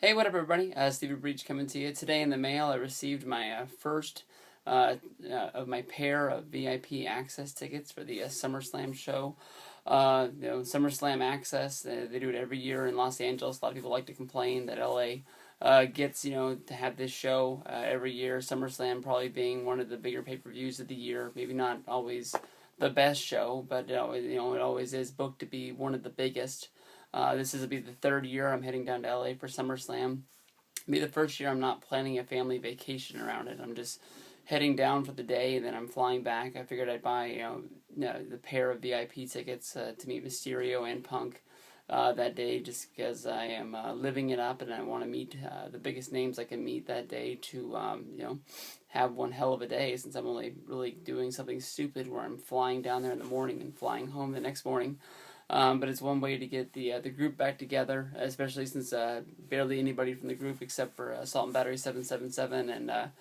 Hey, what up, everybody? Stevie Breach coming to you. Today in the mail, I received my first of my pair of VIP access tickets for the SummerSlam show. SummerSlam Axxess, they do it every year in Los Angeles. A lot of people like to complain that LA gets, to have this show every year. SummerSlam probably being one of the bigger pay-per-views of the year. Maybe not always the best show, but it always is booked to be one of the biggest. This will be the third year I'm heading down to LA for SummerSlam. It'll be the first year I'm not planning a family vacation around it. I'm just heading down for the day and then I'm flying back. I figured I'd buy the pair of VIP tickets to meet Mysterio and Punk that day, just because I am living it up and I want to meet the biggest names I can meet that day to have one hell of a day, since I'm only really doing something stupid where I'm flying down there in the morning and flying home the next morning. But it's one way to get the group back together, especially since barely anybody from the group except for Salt and Battery 777 and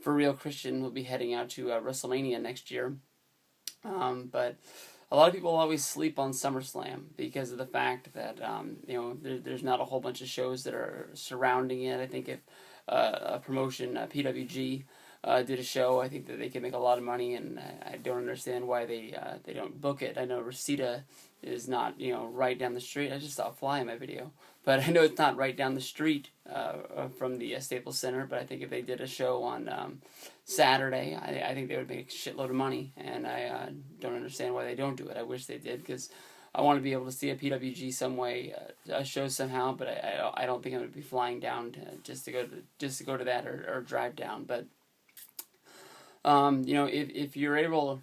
For Real Christian will be heading out to WrestleMania next year. But a lot of people always sleep on SummerSlam because of the fact that there's not a whole bunch of shows that are surrounding it. I think if a promotion, PWG, did a show, I think that they can make a lot of money, and I don't understand why they don't book it. I know Reseda is not right down the street. I just saw a fly in my video, but I know it's not right down the street from the Staples Center. But I think if they did a show on Saturday, I think they would make a shitload of money, and I don't understand why they don't do it. I wish they did, because I want to be able to see a PWG some way, a show somehow. But I don't think I'm going to be flying down just to go to that or drive down. But if you're able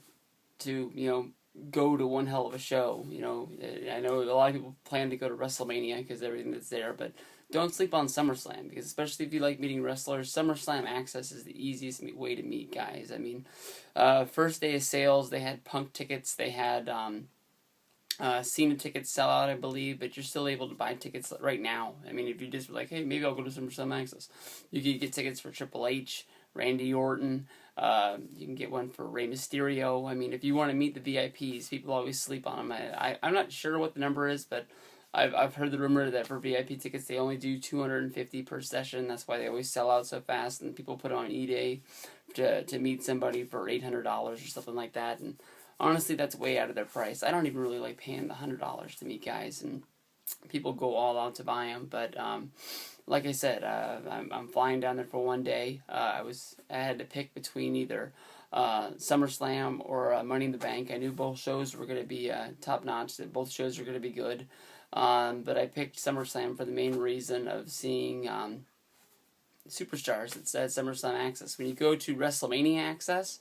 to go to one hell of a show, I know a lot of people plan to go to WrestleMania because everything that's there, but don't sleep on SummerSlam, because especially if you like meeting wrestlers, SummerSlam Axxess is the easiest way to meet guys. I mean, first day of sales, they had Punk tickets, they had Cena tickets sell out, I believe, but you're still able to buy tickets right now. I mean, if you just were like, hey, maybe I'll go to SummerSlam Axxess, you can get tickets for Triple H, Randy Orton. You can get one for Rey Mysterio. I mean, if you want to meet the VIPs, people always sleep on them. I'm not sure what the number is, but I've heard the rumor that for VIP tickets they only do $250 per session. That's why they always sell out so fast, and people put on eBay to meet somebody for $800 or something like that. And honestly, that's way out of their price. I don't even really like paying the $100 to meet guys, and people go all out to buy them. But like I said, I'm flying down there for one day. I had to pick between either SummerSlam or Money in the Bank. I knew both shows were going to be top notch. That both shows were going to be good. But I picked SummerSlam for the main reason of seeing superstars. It said SummerSlam Axxess. When you go to WrestleMania Axxess,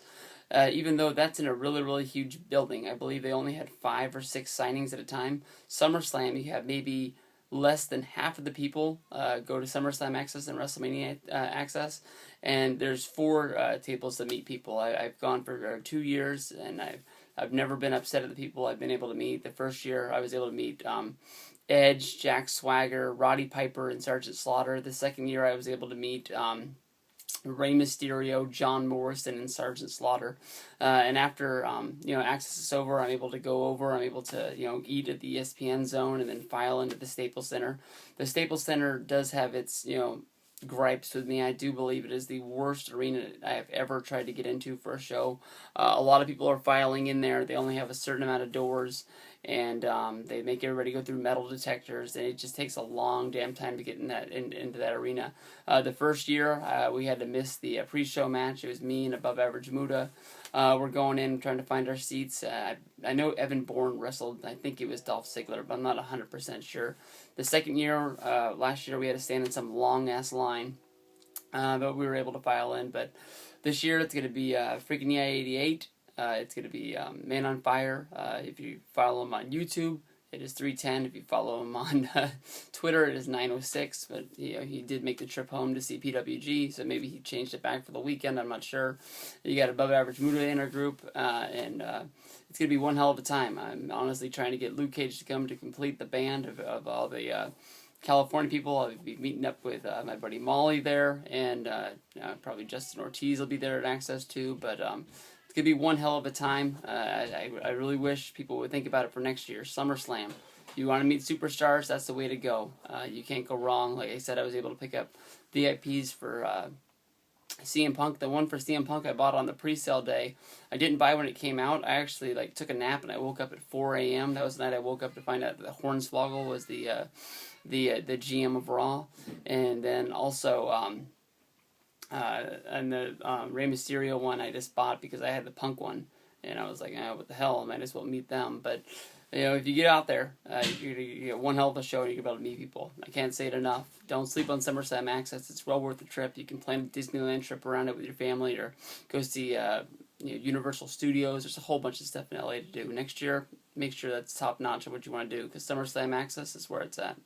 even though that's in a really, really huge building, I believe they only had 5 or 6 signings at a time. SummerSlam, you have maybe less than half of the people go to SummerSlam Axxess and WrestleMania Axxess, and there's 4 tables to meet people. I've gone for 2 years, and I've never been upset at the people I've been able to meet. The first year I was able to meet Edge, Jack Swagger, Roddy Piper, and Sergeant Slaughter. The second year I was able to meet Rey Mysterio, John Morrison, and Sergeant Slaughter. And after Axxess is over, I'm able to go over. I'm able to eat at the ESPN zone and then file into the Staples Center. The Staples Center does have its gripes with me. I do believe it is the worst arena I have ever tried to get into for a show. A lot of people are filing in there. They only have a certain amount of doors, and they make everybody go through metal detectors, and it just takes a long damn time to get into that arena. The first year, we had to miss the pre-show match. It was me and Above Average Muda. We're going in trying to find our seats. I know Evan Bourne wrestled. I think it was Dolph Ziggler, but I'm not 100% sure. The second year, last year, we had to stand in some long-ass line, but we were able to file in. But this year, it's going to be Freaking Yeah 88. It's going to be Man on Fire. If you follow him on YouTube, it is 310. If you follow him on Twitter, it is 906. But he did make the trip home to see PWG, so maybe he changed it back for the weekend. I'm not sure. You got Above Average Muda in our group, and it's going to be one hell of a time. I'm honestly trying to get Luke Cage to come to complete the band of all the California people. I'll be meeting up with my buddy Molly there, and probably Justin Ortiz will be there at Axxess too. But it's going to be one hell of a time. I really wish people would think about it for next year. SummerSlam. you want to meet superstars, that's the way to go. You can't go wrong. Like I said, I was able to pick up VIPs for CM Punk. The one for CM Punk I bought on the pre-sale day. I didn't buy when it came out. I actually took a nap and I woke up at 4 a.m. That was the night I woke up to find out that Hornswoggle was the GM of Raw, and then also and the Rey Mysterio one I just bought because I had the Punk one, and I was like, what the hell? I might as well meet them. But if you get out there, you get one hell of a show and you're able to meet people. I can't say it enough. Don't sleep on SummerSlam Axxess. It's well worth the trip. You can plan a Disneyland trip around it with your family, or go see Universal Studios. There's a whole bunch of stuff in LA to do. Next year, make sure that's top notch of what you want to do, because SummerSlam Axxess is where it's at.